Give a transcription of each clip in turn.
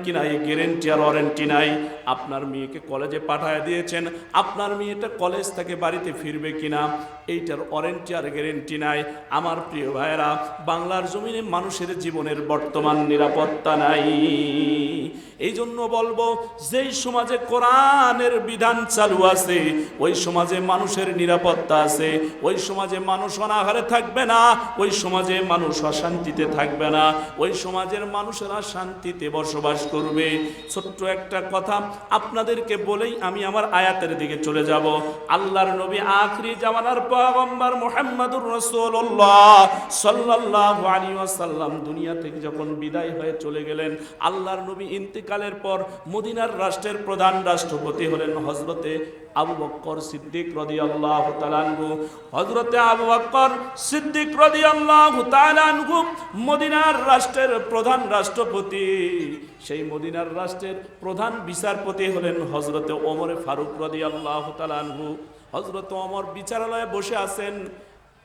কিনা এই গ্যারেন্টি আর ওয়ারেন্টি নাই। আপনার মেয়েকে কলেজে পাঠিয়ে দিয়েছেন, আপনার মেয়েটা কলেজ থেকে বাড়িতে ফিরবে কিনা এইটার ওয়ারেন্টি আর গ্যারেন্টি নাই। আমার প্রিয় ভাইয়েরা, বাংলার জমিনে মানুষের জীবনের বর্তমান নিরাপত্তা নাই। এই জন্য বলবো, যেই সমাজে কোরআনের বিধান চালু আছে ওই সমাজে মানুষের নিরাপত্তা আছে, ওই সমাজে মানুষ অনাহারে থাকবে না, ওই সমাজে মানুষ অশান্তিতে থাকবে না, ওই সমাজের মানুষেরা শান্তিতে বসবাস করবে। ছোট্ট একটা কথা আপনাদেরকে বলেই আমি আমার আয়াতের দিকে চলে যাব। আল্লাহর নবী আখিরি জামানার পয়গম্বর মুহাম্মদুর রাসূলুল্লাহ সাল্লাল্লাহু আলাইহি ওয়াসাল্লাম দুনিয়া থেকে যখন বিদায় হয়ে চলে গেলেন, আল্লাহর নবী ইন্তেকালের পর মদিনার রাষ্ট্রের প্রধান রাষ্ট্রপতি হলেন হযরতে আবু বকর সিদ্দিক রাদিয়াল্লাহু তাআলা আনহু। হযরতে আবু বকর সিদ্দিক রাদিয়াল্লাহু তাআলা আনহু মদিনার রাষ্ট্রের প্রধান রাষ্ট্রপতি। সেই মদিনার রাষ্ট্রের প্রধান বিচারপতি হলেন হযরতে ওমর ফারুক রাদিয়াল্লাহু তাআলা আনহু। হযরত ওমর বিচারালয়ে বসে আছেন,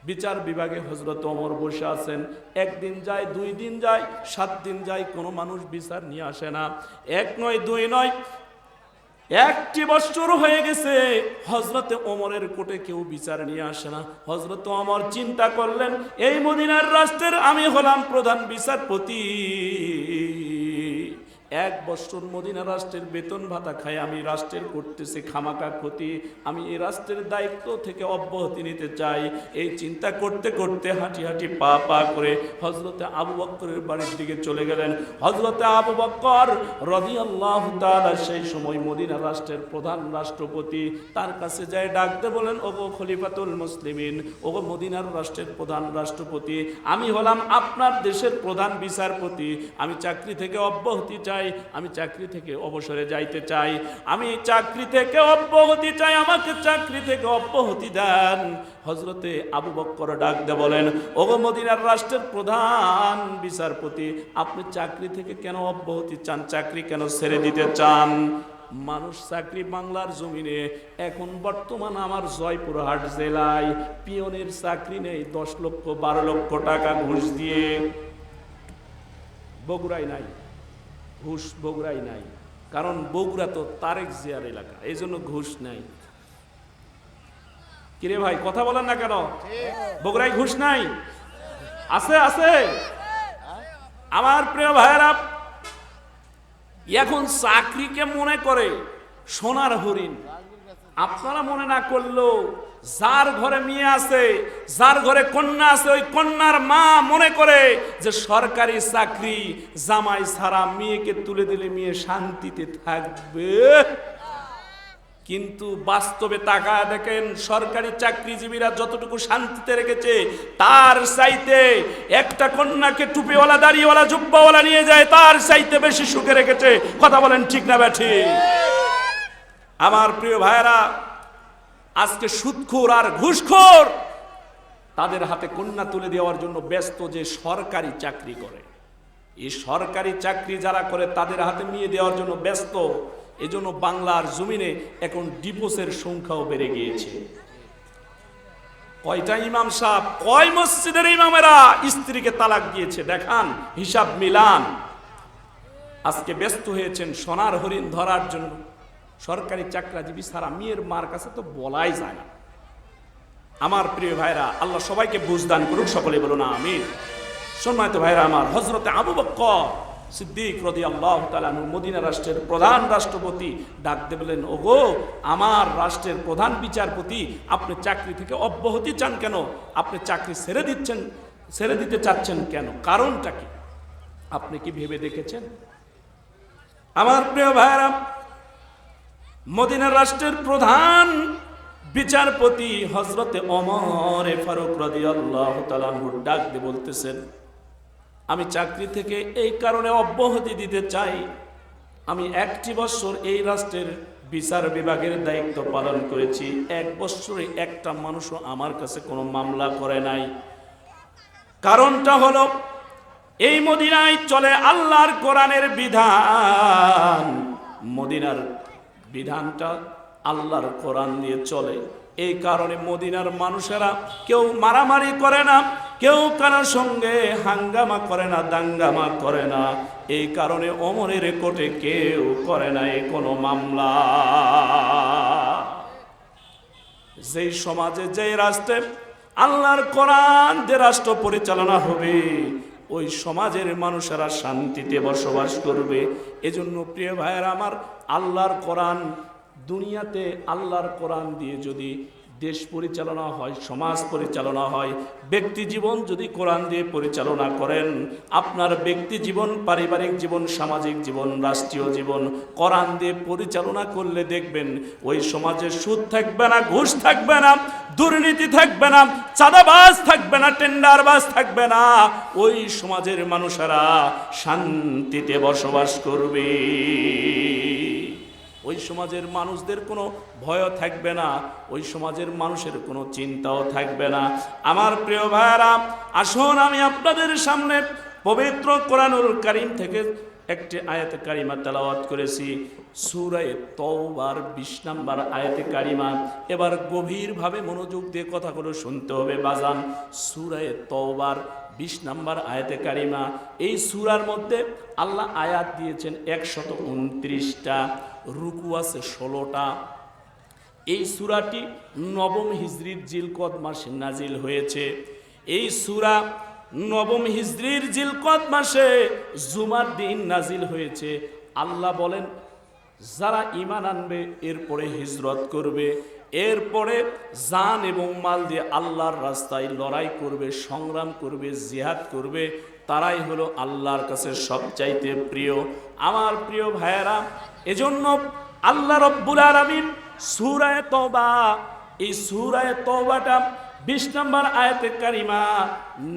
বিচার বিভাগে হযরত ওমর বসে আছেন। একদিন যায়, 2 দিন যায়, 7 দিন যায়, কোনো মানুষ বিচার নিয়ে আসে না। 1 নয় 2 নয়, 1টি বছর হয়ে গেছে হযরতে ওমরের কোর্টে কেউ বিচার নিয়ে আসে না। হযরত ওমর চিন্তা করলেন, এই মদিনার রাষ্ট্রের আমি হলাম প্রধান বিচারপতি, 1 বছর মদিনা রাষ্ট্রের বেতন ভাতা খাই আমি রাষ্ট্রের করতেছি খামাকা ক্ষতি, আমি এই রাষ্ট্রের দায়িত্ব থেকে অব্যাহতি নিতে চাই। এই চিন্তা করতে করতে হাঁটি হাঁটি পা পা করে হযরতে আবু বকরের বাড়ির দিকে চলে গেলেন। হযরতে আবু বকর রাদিয়াল্লাহু তাআলা সেই সময় মদিনা রাষ্ট্রের প্রধান রাষ্ট্রপতি, তার কাছে যায় ডাকতে বলেন, ওগো খলিফাতুল মুসলিমিন, ওগো মদিনার রাষ্ট্রের প্রধান রাষ্ট্রপতি, আমি হলাম আপনার দেশের প্রধান বিচারপতি, আমি চাকরি থেকে অব্যাহতি চাই, আমি চাকরি থেকে অবসরে যাইতে চাই, আমি চাকরি থেকে অব্যাহতি চাই, আমাকে চাকরি থেকে অব্যাহতি দেন। হযরতে আবু বকর ডাক দিয়ে বলেন, ওগো মদিনার রাষ্ট্রের প্রধান বিচারপতি, আপনি চাকরি থেকে কেন অব্যাহতি চান, চাকরি কেন ছেড়ে দিতে চান? মানুষ চাকরি বাংলার জমিনে এখন বর্তমান আমার জয়পুরহাট জেলায় পিয়নের চাকরি নেই 10 লক্ষ 12 লক্ষ টাকা ঘুষ দিয়ে। বগুড়ায় নাই ঘুষ, বগুড়াই নাই, কারণ বগুড়া তো তারেক জিয়ার এলাকা, এই জন্য ঘুষ নাই। কিরে ভাই কথা বলেন না কেন? বগুড়ায় ঘুষ নাই? আছে আছে। আমার প্রিয় ভাইয়েরা, এখন চাকরিকে মনে করে সোনার হরিণ। আপনারা মনে না করলেও যার ঘরে মেয়ে আছে, যার ঘরে কন্যা আছে, ওই কন্যার মা মনে করে যে সরকারি চাকরি, জামাই ছাড়া মেয়েকে তুলে দিলে মেয়ে শান্তিতে থাকবে। কিন্তু বাস্তবে তাকায় দেখেন, সরকারি চাকরিজীবীরা যতটুকু শান্তিতে রেখেছে তার চাইতে একটা কন্যাকে টুপিওয়ালা দাড়িওয়ালা জুব্বাওয়ালা নিয়ে যায় তার চাইতে বেশি সুখে রেখেছে। কথা বলেন ঠিক না ব্যাঠি? আমার প্রিয় ভাইয়েরা, আজকে সুদখোর আর ঘুষখোর তাদের হাতে কন্যা তুলে দেওয়ার জন্য ব্যস্ত যে সরকারি চাকরি করে। এই সরকারি চাকরি যারা করে তাদের হাতে মেয়ে দেওয়ার জন্য ব্যস্ত। এজন্য বাংলার জমিনে এখন ডিভোর্সের সংখ্যাও বেড়ে গিয়েছে। কয়টা ইমাম সাহেব, কয় মসজিদের ইমামেরা স্ত্রীকে তালাক দিয়েছে দেখান, হিসাব মিলান। আজকে ব্যস্ত হয়েছেন সোনার হরিণ ধরার জন্য। সরকারি চাকরিজীবী ছাড়া মেয়ের মার কাছে তো বলাই যায় না। আমার প্রিয় ভাইরা, আল্লাহ সবাইকে বুঝদান করুক, সকলে বলুন আমিন। সম্মানিত ভাইরা আমার, হযরতে আবু বকর সিদ্দিক রাদিয়াল্লাহু তাআলা আনহু মদিনা রাষ্ট্রের প্রধান রাষ্ট্রপতি ডাক দিয়ে বলেন, ওগো আমার রাষ্ট্রের প্রধান বিচারপতি, আপনি চাকরি থেকে অব্যাহতি চান কেন? আপনি চাকরি ছেড়ে দিতে চাচ্ছেন কেন? কারণটা কি আপনি কি ভেবে দেখেছেন? আমার প্রিয় ভাইরা, মদিনা রাষ্ট্রের প্রধান বিচারপতি হযরতে ওমর ফারুক রাদিয়াল্লাহু তাআলা আনহু ডাক দিয়ে বলতেছেন, আমি চাকরি থেকে এই কারণে অব্যাহতি দিতে চাই, আমি 1টি বছর এই রাষ্ট্রের বিচার বিভাগের দায়িত্ব পালন করেছি, 1 বছরে একটা মানুষও আমার কাছে কোনো মামলা করে নাই। কারণটা হলো এই মদিনায় চলে আল্লাহর কোরআনের বিধান। মদিনার বিধানটা আল্লাহর কোরআন দিয়ে চলে। এই কারণে মদিনার মানুষেরা কেউ মারামারি করে না, কেউ কারোর সঙ্গে হাঙ্গামা করে না, দাঙ্গামা করে না। এই কারণে ওমরের কোর্টে কেউ করে না কোনো মামলা। যেই সমাজে, যেই রাষ্ট্রে আল্লাহর কোরআন যে রাষ্ট্র পরিচালনা হবে, ওই সমাজের মানুষেরা শান্তিতে বসবাস করবে। এজন্য প্রিয় ভাইয়েরা আমার, আল্লাহর কোরআন, দুনিয়াতে আল্লাহর কোরআন দিয়ে যদি দেশ পরিচালনা হয়, সমাজ পরিচালনা হয়, ব্যক্তি জীবন যদি কোরআন দিয়ে পরিচালনা করেন, আপনার ব্যক্তি জীবন, পারিবারিক জীবন, সামাজিক জীবন, রাষ্ট্রীয় জীবন কোরআন দিয়ে পরিচালনা করলে দেখবেন ওই সমাজে সুদ থাকবে না, ঘুষ থাকবে না, দুর্নীতি থাকবে না, চাঁদাবাজ থাকবে না, টেন্ডারবাজ থাকবে না। ওই সমাজের মানুষেরা শান্তিতে বসবাস করবে। ওই সমাজের মানুষদের কোনো ভয় থাকবে না, ওই সমাজের মানুষের কোনো চিন্তাও থাকবে না। আমার প্রিয় ভাইরা, আসুন আমি আপনাদের সামনে পবিত্র কোরআনুল কারীম থেকে একটি আয়াতে কারিমা তেলাওয়াত করেছি, সূরা তাওবার 20 নম্বর আয়াতে কারিমা। এবার গভীরভাবে মনোযোগ দিয়ে কথাগুলো শুনতে হবে বাজান। সূরা তাওবার 20 নম্বর আয়াতে কারিমা। এই সূরার মধ্যে আল্লাহ আয়াত দিয়েছেন 129টা, রুকু আছে 16টা। এই সূরাটি নবম হিজরির জিলকদ মাসে নাজিল হয়েছে। এই সূরা নবম হিজরির জিলকদ মাসে জুমার দিন নাজিল হয়েছে। আল্লাহ বলেন, যারা ঈমান আনবে, এরপরে হিজরত করবে, এরপরে জান এবং মাল দিয়ে আল্লাহর রাস্তায় লড়াই করবে, সংগ্রাম করবে, জিহাদ করবে, তারাই হলো আল্লাহর কাছে সবচাইতে প্রিয়। আমার প্রিয় ভাইয়েরা, এজন্য আল্লাহ রব্বুল আলামিন সূরা তাওবা, এই সূরা তাওবাটা 20 নম্বর আয়াতে কারিমা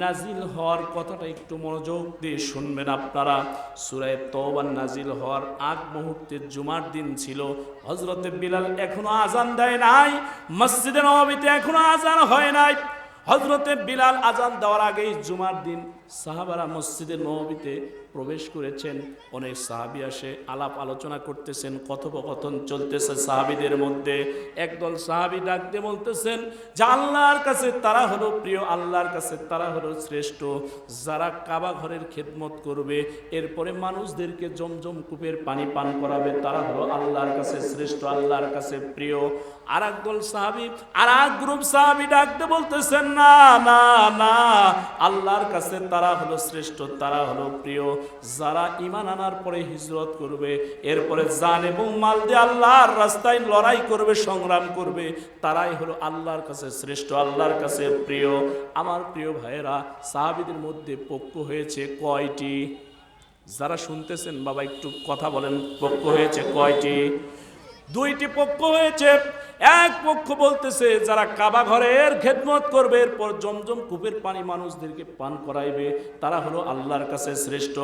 নাজিল হওয়ার কথাটা একটু মনোযোগ দিয়ে শুনবেন আপনারা। সূরা তাওবা নাজিল হওয়ার আগ মুহূর্তে জুমার দিন ছিল। হযরতে বিলাল এখনো আজান দেয় নাই, মসজিদে নববীতে এখনো আজান হয় নাই। হযরতে বিলাল আজান দেওয়ার আগেই জুমার দিন সাহাবারা মসজিদে নববীতে প্রবেশ করেছেন। অনেক সাহাবী আসে, আলাপ আলোচনা করতেছেন, কথোপকথন চলতেছে সাহাবীদের মধ্যে। একদল সাহাবী ডাক দিয়ে বলতেছেন যে আল্লাহর কাছে তারা হলো প্রিয়, আল্লাহর কাছে তারা হলো শ্রেষ্ঠ, যারা কাবা ঘরের খেদমত করবে, এরপরে মানুষদেরকে জমজম কূপের পানি পান করাবে, তারা হলো আল্লাহর কাছে শ্রেষ্ঠ, আল্লাহর কাছে প্রিয়। আর একদল সাহাবী, আর এক গ্রুপ সাহাবী ডাক দিয়ে বলতেছেন না না না, আল্লাহর কাছে তারা হলো শ্রেষ্ঠ, তারা হলো প্রিয়, যারা ঈমান আনার পরে হিজরত করবে, এরপরে জান এবং মাল দিয়ে আল্লাহর রাস্তায় লড়াই করবে, সংগ্রাম করবে, তারাই হলো আল্লাহর কাছে শ্রেষ্ঠ, আল্লাহর কাছে প্রিয়। আমার প্রিয় ভাইয়েরা, সাহাবীদের মধ্যে পক্ষ হয়েছে কয়টি? যারা শুনতেছেন বাবা একটু কথা বলেন, পক্ষ হয়েছে কয়টি? 2টি পক্ষ হয়েছে। এক পক্ষ বলতেছে যারা কাবা ঘরের খেদমত করবে, এরপর জমজম কূপের পানি মানুষদেরকে পান করাইবে, তারা হলো আল্লাহর কাছে শ্রেষ্ঠ।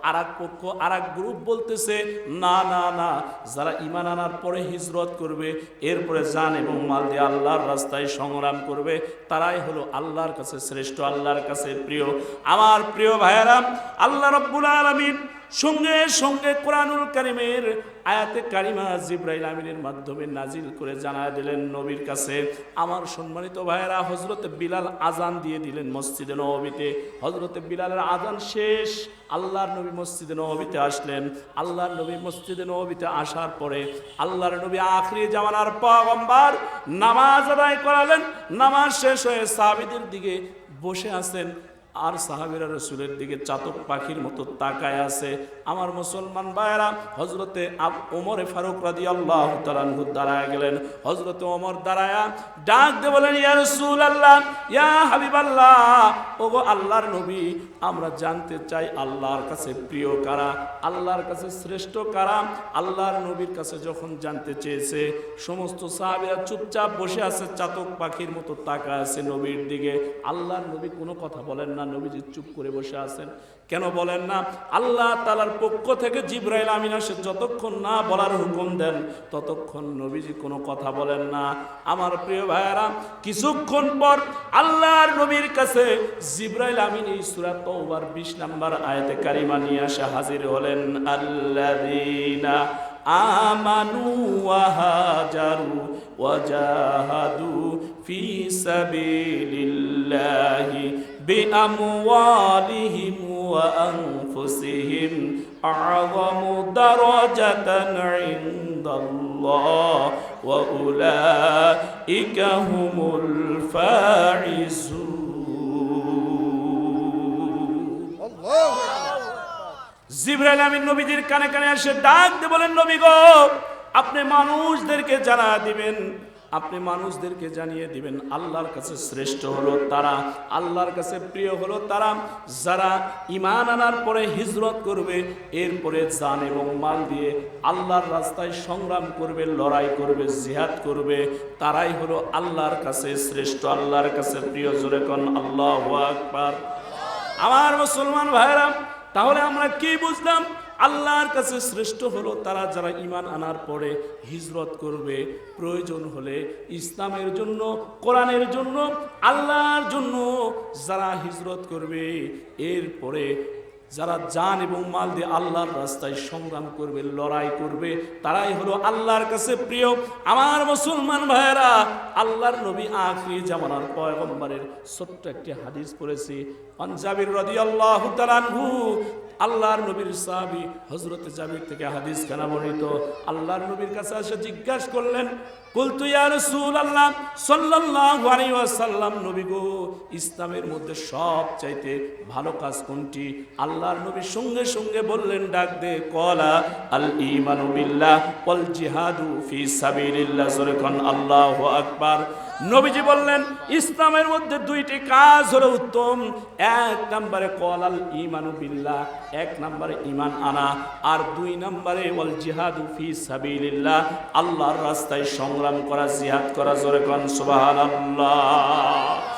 আর এক পক্ষ, আর এক গ্রুপ বলতেছে না না না, যারা ঈমান আনার পরে হিজরত করবে, এরপরে জান এবং মাল দিয়ে আল্লাহর রাস্তায় সংগ্রাম করবে, তারাই হলো আল্লাহর কাছে শ্রেষ্ঠ, আল্লাহর কাছে প্রিয়। আমার প্রিয় ভাইয়েরা, আল্লাহ রাব্বুল আলামিন সঙ্গে সঙ্গে কোরআনুল কারীমের আয়াতে কারিমা জিবরাইল আমিনের মাধ্যমে নাজিল করে জানায় দিলেন নবীর কাছে। আমার সম্মানিত ভাইয়েরা, হযরতে বিলাল আজান দিয়ে দিলেন মসজিদে নববীতে। হযরতে বিলালের আজান শেষ, আল্লাহর নবী মসজিদে নববীতে আসলেন। আল্লাহর নবী মসজিদে নববীতে আসার পরে আল্লাহর নবী আখিরি জামানার পয়গম্বর নামাজ আদায় করালেন। নামাজ শেষ হয়ে সাহাবীদের দিকে বসে আছেন, আর সাহাবীরা রাসূলের দিকে চাতক পাখির মতো তাকায় আছে। আমার মুসলমান ভাইয়েরা, হযরতে ওমর ফারুক রাদিয়াল্লাহু তাআলা আনহু দাঁড়ায় গেলেন। হযরতে ওমর দাঁড়ায়া ডাক দিয়ে বলেন, ইয়া রাসূলুল্লাহ, ইয়া হাবিবাল্লাহ, ওগো আল্লাহর নবী, আমরা জানতে চাই আল্লাহর কাছে প্রিয় কারা, আল্লাহর কাছে শ্রেষ্ঠ কারা। আল্লাহর নবীর কাছে যখন জানতে চেয়েছে, সমস্ত সাহাবীরা চুপচাপ বসে আছে, চাতক পাখির মতো তাকায় আছে নবীর দিকে। আল্লাহর নবী কোনো কথা বলেন না, নবীজি চুপ করে বসে আছেন। কেন বলেন না? আল্লাহ তাআলার পক্ষ থেকে জিবরাইল আমিন এসে যতক্ষণ না বলার হুকুম দেন, ততক্ষণ নবীজি কোনো কথা বলেন না। আমার প্রিয় ভাইয়েরা, কিছুক্ষণ পর আল্লাহর নবীর কাছে জিবরাইল আমিন এই সূরা তাওবার 20 নম্বর আয়াতে কারিমা নিয়ে এসে হাজির হলেন। আল্লাযীনা আমানু ওয়া হাজারু وجاهدوا في سبيل الله بأموالهم وأنفسهم أعظم درجة عند الله وأولئك هم الفائزون জিবরাইল আমিন নবীজির কানে কানে এসে ডাক দিয়ে বলেন, নবী গো, আপনি মানুষদেরকে জানা দিবেন, আপনি মানুষদেরকে জানিয়ে দিবেন আল্লাহর কাছে শ্রেষ্ঠ হলো তারা, আল্লাহর কাছে প্রিয় হলো তারা যারা ঈমান আনার পরে হিজরত করবে, এরপরে জান এবং মাল দিয়ে আল্লাহর রাস্তায় সংগ্রাম করবে, লড়াই করবে, জিহাদ করবে, তারাই হলো আল্লাহর কাছে শ্রেষ্ঠ, আল্লাহর কাছে প্রিয়। জোরে কোন আল্লাহু আকবার। আমার মুসলমান ভাইরা, তাহলে আমরা কি বুঝলাম? আল্লাহর কাছে শ্রেষ্ঠ হলো তারা যারা ঈমান আনার পরে হিজরত করবে, প্রয়োজন হলে ইসলামের জন্য, কোরআনের জন্য, আল্লাহর জন্য যারা হিজরত করবে, এরপরে যারা জান এবং মাল দিয়ে আল্লাহর রাস্তায় সংগ্রাম করবে, লড়াই করবে, তারাই হলো আল্লাহর কাছে প্রিয়। আমার মুসলমান ভাইয়েরা, আল্লাহর নবী আখিরি জামানার পয়গম্বরের ছোট্ট একটি হাদিস পড়েছি। আন জাবির রাদিয়াল্লাহু তাআলা আনহু, আল্লাহর নবীর সাহাবী হযরত জাবির থেকে হাদিস খানা বর্ণিত। আল্লাহর নবীর কাছে এসে জিজ্ঞাসা করলেন, কুলতু ইয়া রাসূলুল্লাহ সাল্লাল্লাহু আলাইহি ওয়াসাল্লাম, নবী গো, ইসলামের মধ্যে সবচাইতে ভালো কাজ কোনটি? আল্লাহর নবী সঙ্গে সঙ্গে বললেন, ডাক দে, কলা আল ঈমানু বিল্লাহ ওয়াল জিহাদু ফি সাবিলিল্লাহ। জোরে কোন আল্লাহু আকবার। নবীজি বললেন, ইসলামের মধ্যে দুইটি কাজ হলো উত্তম। এক নম্বরে কলাল ঈমানু বিল্লাহ, এক নম্বরে ঈমান আনা, আর দুই নম্বরে ওয়াল জিহাদু ফি সাবিলিল্লাহ, আল্লাহর রাস্তায় সংগ্রাম করা, জিহাদ করা। জোরে কোন সুবহানাল্লাহ।